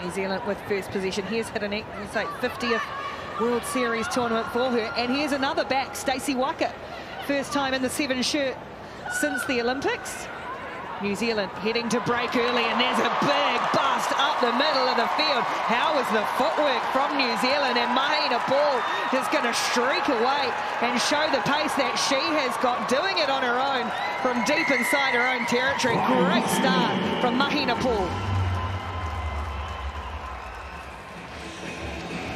New Zealand with first possession. Here's Hiddeny, it's like 50th World Series tournament for her. And here's another back, Stacey Waaka. First time in the 7 shirt since the Olympics. New Zealand heading to break early, and there's a big bust up the middle of the field. How was the footwork from New Zealand? And Mahina just going to streak away and show the pace that she has got, doing it on her own from deep inside her own territory. Great start from Mahina.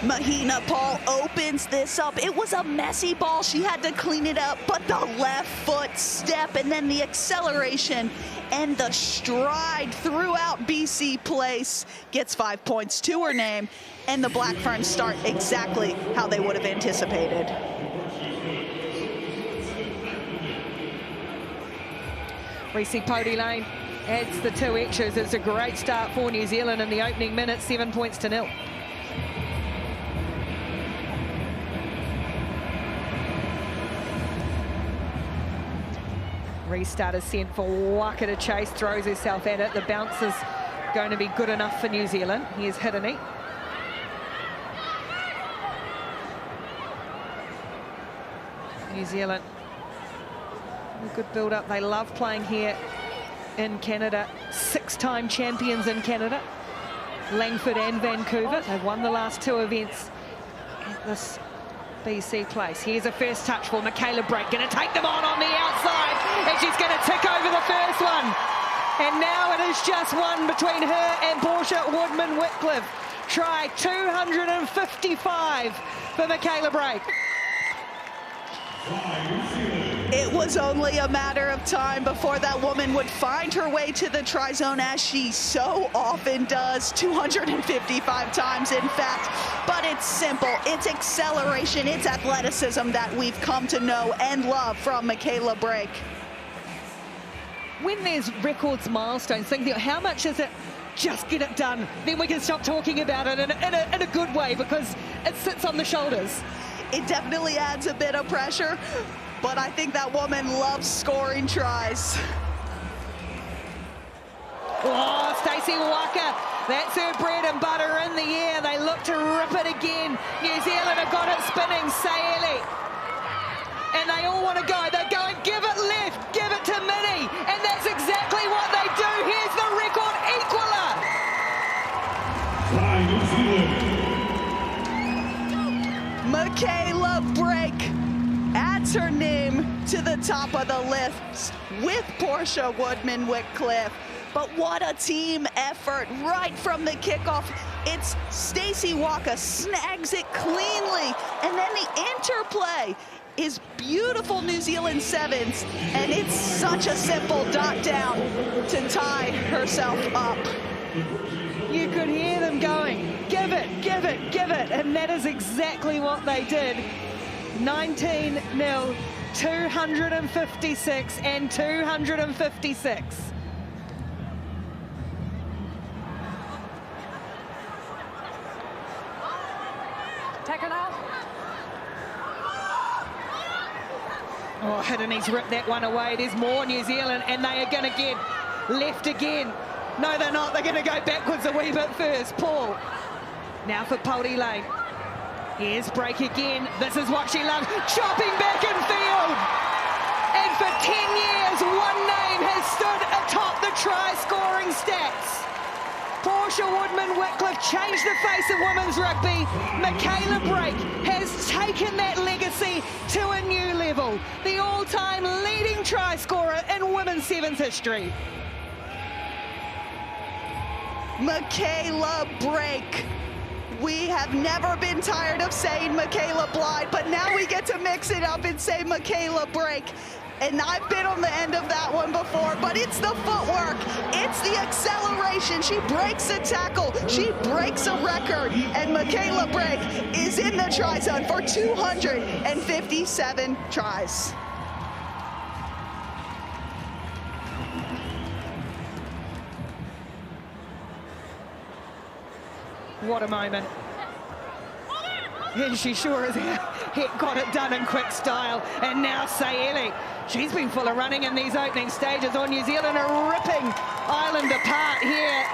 Mahina opens this up. It was a messy ball. She had to clean it up, but the left foot step and then the acceleration and the stride throughout BC Place gets 5 points to her name, and the Black Ferns start exactly how they would have anticipated. Reese Lane adds the 2 extras. It's a great start for New Zealand in the opening minute, 7 points to 0. Restart is sent for Waaka to chase, throws herself at it. The bounce is going to be good enough for New Zealand. Here's Hiddeny. New Zealand, a good build-up. They love playing here in Canada. 6-time champions in Canada, Langford and Vancouver. They've won the last 2 events at this BC Place. Here's a first touch for Michaela Brake, going to take them on the outside, and she's going to tick over the first one. And now it is just one between her and Portia Woodman-Whitcliffe. Try 255 for Michaela Brake. It was only a matter of time before that woman would find her way to the try zone, as she so often does, 255 times in fact. But it's simple, it's acceleration, it's athleticism that we've come to know and love from Michaela Brake. When there's records, milestones, think, how much is it? Just get it done. Then we can stop talking about it in a good way, because it sits on the shoulders. It definitely adds a bit of pressure, but I think that woman loves scoring tries. Oh, Stacey Waaka, that's her bread and butter in the air. They look to rip it again. New Zealand have got it spinning, Saeli. And they all want to go. They're going, give it left, give it to Minnie. And that's exactly what they do. Here's the record equaler. By New Zealand. Michaela Brake adds her name to the top of the list with Portia Woodman-Whitcliffe. But what a team effort right from the kickoff. It's Stacey Waaka snags it cleanly, and then the interplay is beautiful New Zealand sevens, and it's such a simple dot down to tie herself up. You could hear them going, give it, give it, give it, and that is exactly what they did. 19-0, 256 and 256. Take her now. Oh, Hiddeny's ripped that one away. There's more New Zealand, and they are going to get left again. No, they're not. They're going to go backwards a wee bit first. Paul. Now for Lane. Here's Brake again. This is what she loves. Chopping back in field. And for 10 years, one name has stood atop the try-scoring stats. Portia Woodman-Whitcliffe changed the face of women's rugby. Michaela Brake has taken that legacy to a new level. The all-time leading try-scorer in women's sevens history. Michaela Brake. We have never been tired of saying Michaela Blyde, but now we get to mix it up and say Michaela Brake. And I've been on the end of that one before, but it's the footwork, it's the acceleration. She breaks a tackle, she breaks a record, and Michaela Brake is in the try zone for 257 tries. What a moment. And she sure as heck got it done in quick style. And now Saeli, she's been full of running in these opening stages. New Zealand are ripping Ireland apart here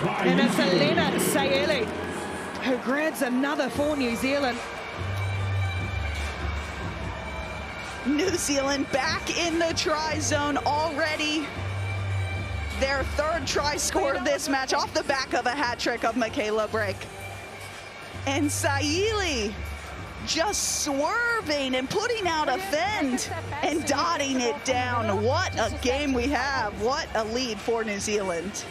And it's Elena Saeli who grabs another for New Zealand. New Zealand back in the try zone already. Their third try scored this match off the back of a hat trick of Michaela Brake. And Saeli just swerving and putting out a fend and dotting it down. What a game we have. What a lead for New Zealand.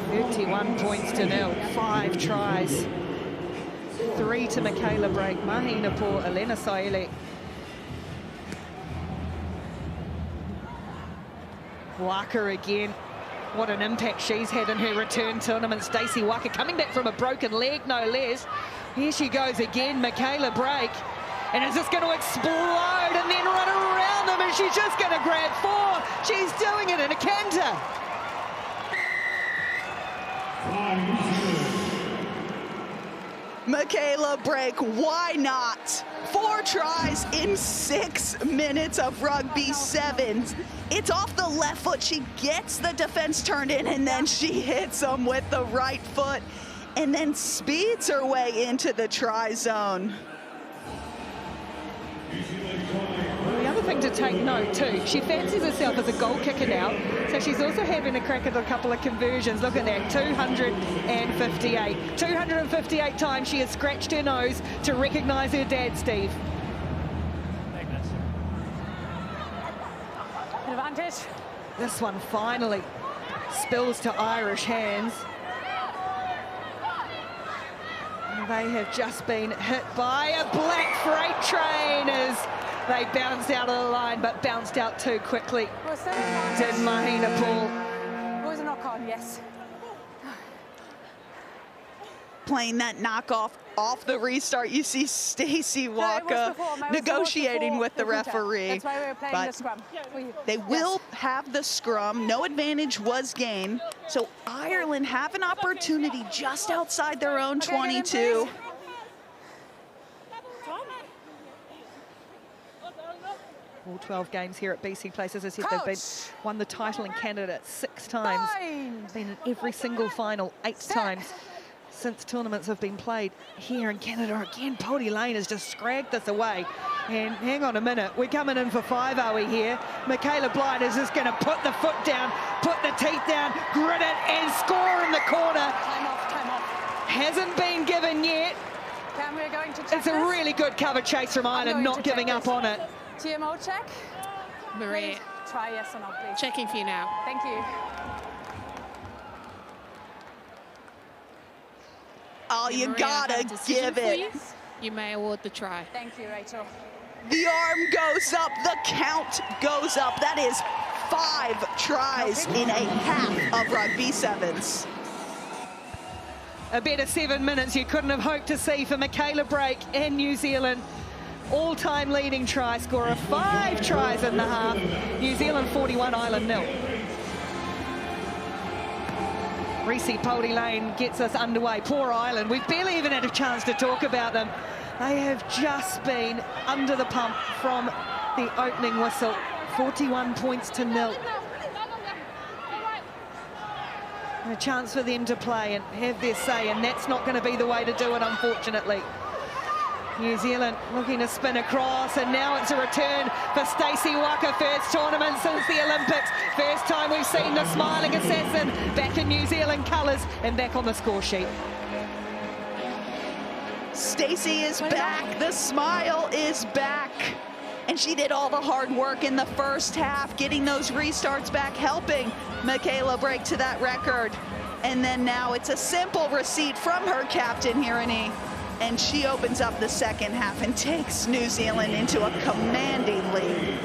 31 points to nil, 5 tries. 3 to Michaela Brake, Mahina for Elena Saeli. Waaka again. What an impact she's had in her return tournament. Stacey Waaka coming back from a broken leg, no less. Here she goes again, Michaela Brake. And is this going to explode and then run around them? And she's just going to grab 4. She's doing it in a canter. Michaela Brake, why not? 4 tries in 6 minutes of rugby sevens. It's off the left foot. She gets the defense turned in, and then she hits them with the right foot, and then speeds her way into the try zone. The other thing to take note too, she fancies herself as a goal kicker now, so she's also having a crack at a couple of conversions. Look at that, 258. 258 times she has scratched her nose to recognise her dad, Steve. Advantage. This one finally spills to Irish hands. And they have just been hit by a black freight train as they bounced out of the line, but bounced out too quickly. Did Mahina pull? Was a knock on, yes. Playing that knockoff off the restart. You see Stacey Waaka negotiating with the referee. That's why we were playing the scrum. They will have the scrum. No advantage was gained. So Ireland have an opportunity just outside their own 22. All 12 games here at BC Place. As I said, they've won the title in Canada 6 times. Been in every single final 8 times since tournaments have been played here in Canada. Again, Pody Lane has just scragged this away. And hang on a minute, we're coming in for 5, are we here? Michaela Blyde is just going to put the foot down, put the teeth down, grit it, and score in the corner. Time off, time off. Hasn't been given yet. Cam, we're going to check It's a really good cover chase from Ireland, not giving up on it. TMO check. Maria, Please try yes or no, please. checking for you now. Thank you. Oh, you Maria, gotta I have a decision give for it. you. You may award the try. Thank you, Rachel. The arm goes up, the count goes up. That is 5 tries in a half of rugby sevens. A better 7 minutes you couldn't have hoped to see for Michaela Brake and New Zealand. All-time leading try scorer, 5 tries in the half. New Zealand 41, Ireland 0. Reece Pody Lane gets us underway. Poor Ireland, we've barely even had a chance to talk about them. They have just been under the pump from the opening whistle. 41 points to 0. And a chance for them to play and have their say, and that's not going to be the way to do it, unfortunately. New Zealand looking to spin across, and now it's a return for Stacey Waaka, first tournament since the Olympics. First time we've seen the smiling assassin back in New Zealand colours and back on the score sheet. Stacey is back, the smile is back. And she did all the hard work in the first half, getting those restarts back, helping Michaela Brake to that record. And then now it's a simple receipt from her captain, Hirani. And she opens up the second half and takes New Zealand into a commanding lead.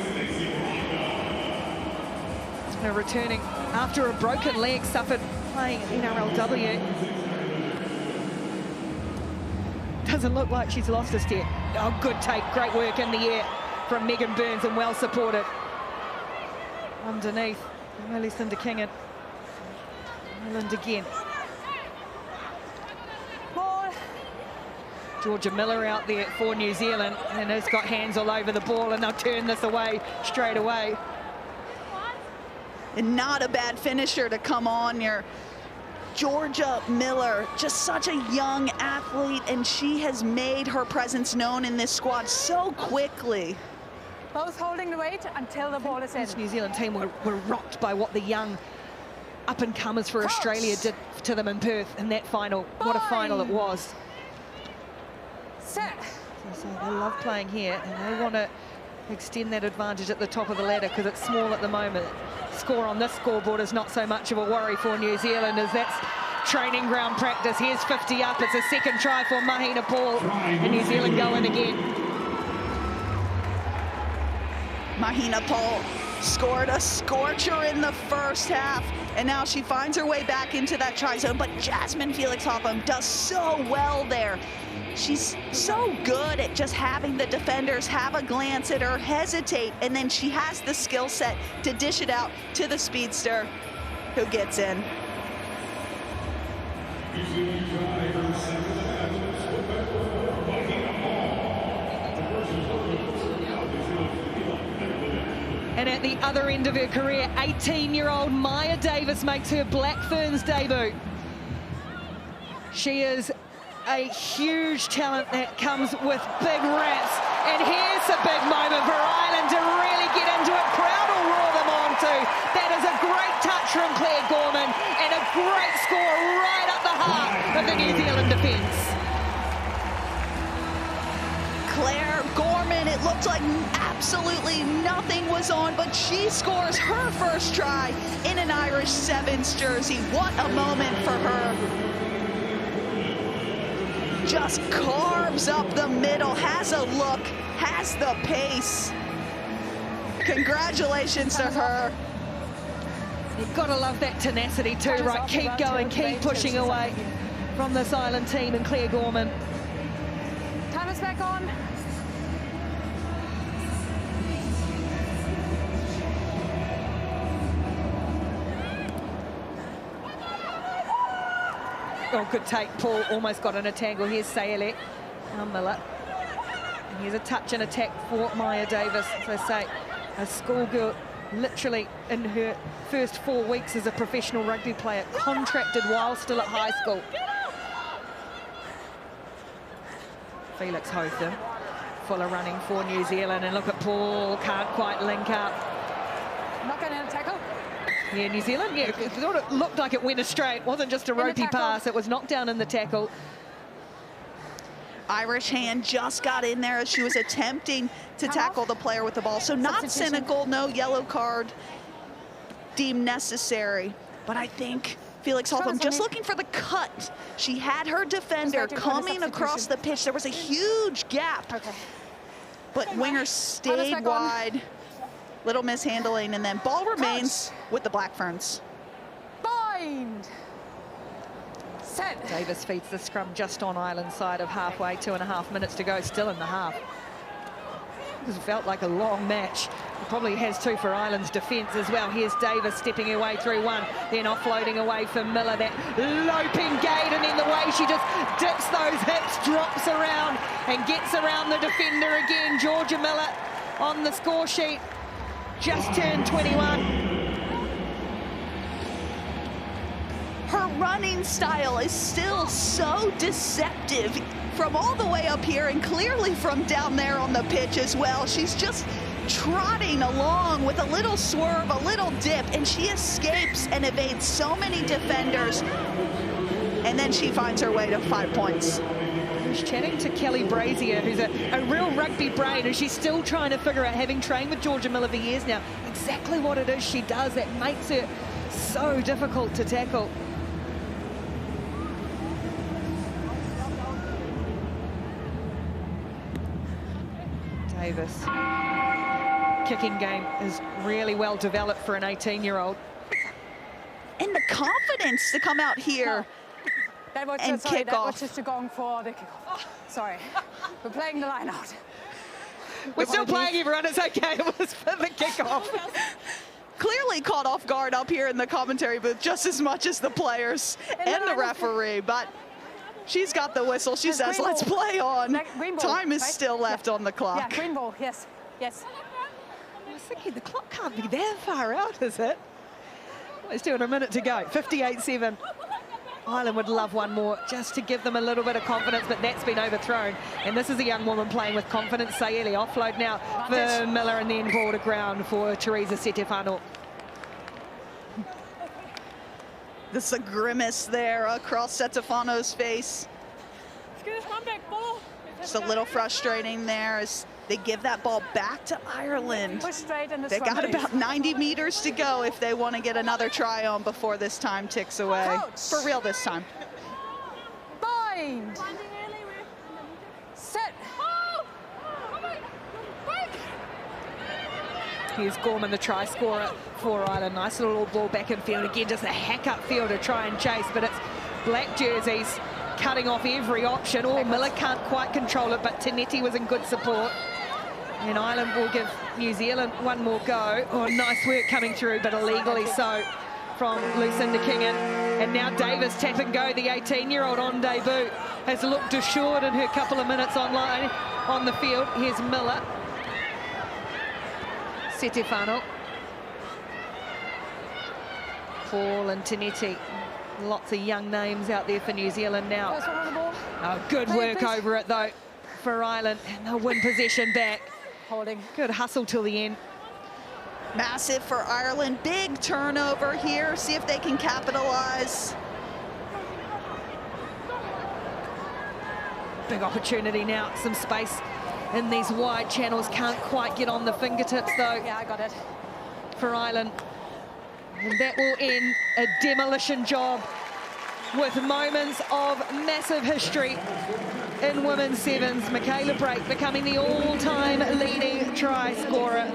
Now returning after a broken leg suffered playing at NRLW. Doesn't look like she's lost a step. Oh, good take, great work in the air from Megan Burns and well supported. Underneath, Millie Cinder Kingan. Ireland again. Georgia Miller out there for New Zealand and has got hands all over the ball, and they'll turn this away straight away. And not a bad finisher to come on your Georgia Miller, just such a young athlete, and she has made her presence known in this squad so quickly. Both holding the weight until the ball is in. This New Zealand team were rocked by what the young up-and-comers for Australia did to them in Perth in that final. What a final it was. Set. So they love playing here, and they want to extend that advantage at the top of the ladder because it's small at the moment. Score on this scoreboard is not so much of a worry for New Zealand as that's training ground practice. Here's 50 up. It's a second try for Mahina Paul, and New Zealand go in again. Mahina Paul scored a scorcher in the first half, and now she finds her way back into that try zone, but Jasmine Felix-Hotham does so well there. She's so good at just having the defenders have a glance at her, hesitate, and then she has the skill set to dish it out to the speedster who gets in. And at the other end of her career, 18-year-old Maya Davis makes her Black Ferns debut. She is a huge talent that comes with big raps. And here's a big moment for Ireland to really get into it. Crowd will roar them on too. That is a great touch from Claire Gorman and a great score right up the heart of the New Zealand defence. Claire Gorman, it looked like absolutely nothing was on, but she scores her first try in an Irish Sevens jersey. What a moment for her. Just carves up the middle, has a look, has the pace. Congratulations to her. You've got to love that tenacity too, right? Keep going, keep pushing away from this Ireland team and Claire Gorman. Time is back on. Oh, good take. Paul almost got in a tangle. Here's Sayele. Now Miller. And here's a touch and attack for Maya Davis. As I say, a schoolgirl literally in her first 4 weeks as a professional rugby player, contracted while still at high school. Felix-Hotham, fuller running for New Zealand. And look at Paul, can't quite link up. Not going to tackle. Yeah, New Zealand, yeah, it sort of looked like it went astray. It wasn't just a ropey pass, it was knocked down in the tackle. Irish hand just got in there as she was attempting to tackle the player with the ball. So not cynical, no yellow card deemed necessary. But I think Felix-Hotham just looking for the cut. She had her defender coming across the pitch. There was a huge gap. But winger stayed wide. Little mishandling, and then ball remains with the Black Ferns. Bind. Set. Davis feeds the scrum just on Ireland's side of halfway, 2.5 minutes to go, still in the half. This felt like a long match. It probably has too for Ireland's defence as well. Here's Davis stepping her way through one, then offloading away for Miller. That loping gait, and then the way she just dips those hips, drops around and gets around the defender again. Georgia Miller on the score sheet. Just turned 21. Her running style is still so deceptive from all the way up here and clearly from down there on the pitch as well. She's just trotting along with a little swerve, a little dip, and she escapes and evades so many defenders. And then she finds her way to 5 points. I was chatting to Kelly Brazier, who's a real rugby brain, and she's still trying to figure out, having trained with Georgia Miller for years now, exactly what it is she does that makes her so difficult to tackle. Davis. Kicking game is really well developed for an 18-year-old. And the confidence to come out here and kick off. That was just going for the kickoff. Sorry. We're playing the line out. We're still playing, everyone. It's okay. It was for the kickoff. Clearly caught off guard up here in the commentary booth just as much as the players and the referee, but she's got the whistle. She says, let's play on. Time is still left on the clock. Yeah, green ball, yes, yes. I was thinking the clock can't be that far out, is it? Let's do it, a minute to go. 58-7. Ireland would love one more just to give them a little bit of confidence, but that's been overthrown. And this is a young woman playing with confidence. Saeli offload now for Miller, and then ball to ground for Teresa Setefano. There's a grimace there across Setefano's face. Just a little frustrating there as they give that ball back to Ireland. They got about 90 meters to go if they want to get another try on before this time ticks away. For real this time. Bind. Set. Here's Gorman, the try scorer for Ireland. Nice little ball back in field. Again, just a hack up field to try and chase, but it's black jerseys cutting off every option. Oh, Miller can't quite control it, but Tinetti was in good support. And Ireland will give New Zealand one more go. Oh, nice work coming through, but illegally so from Lucinda Kingan. And now Davis tap and go, the 18-year-old on debut, has looked assured in her couple of minutes online on the field. Here's Miller. Setefano. Paul and Tinetti. Lots of young names out there for New Zealand now. Oh, good work over it, though, for Ireland. And they'll win possession back. Holding. Good hustle till the end. Massive for Ireland. Big turnover here. See if they can capitalize. Big opportunity now. Some space in these wide channels. Can't quite get on the fingertips, though. Yeah, I got it. For Ireland. And that will end a demolition job with moments of massive history in women's sevens. Michaela Brake becoming the all-time leading try scorer.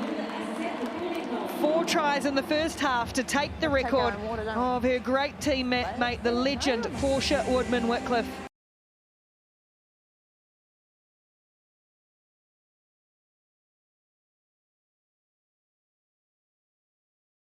4 tries in the first half to take the record of her great teammate, the legend Portia Woodman-Whitcliffe.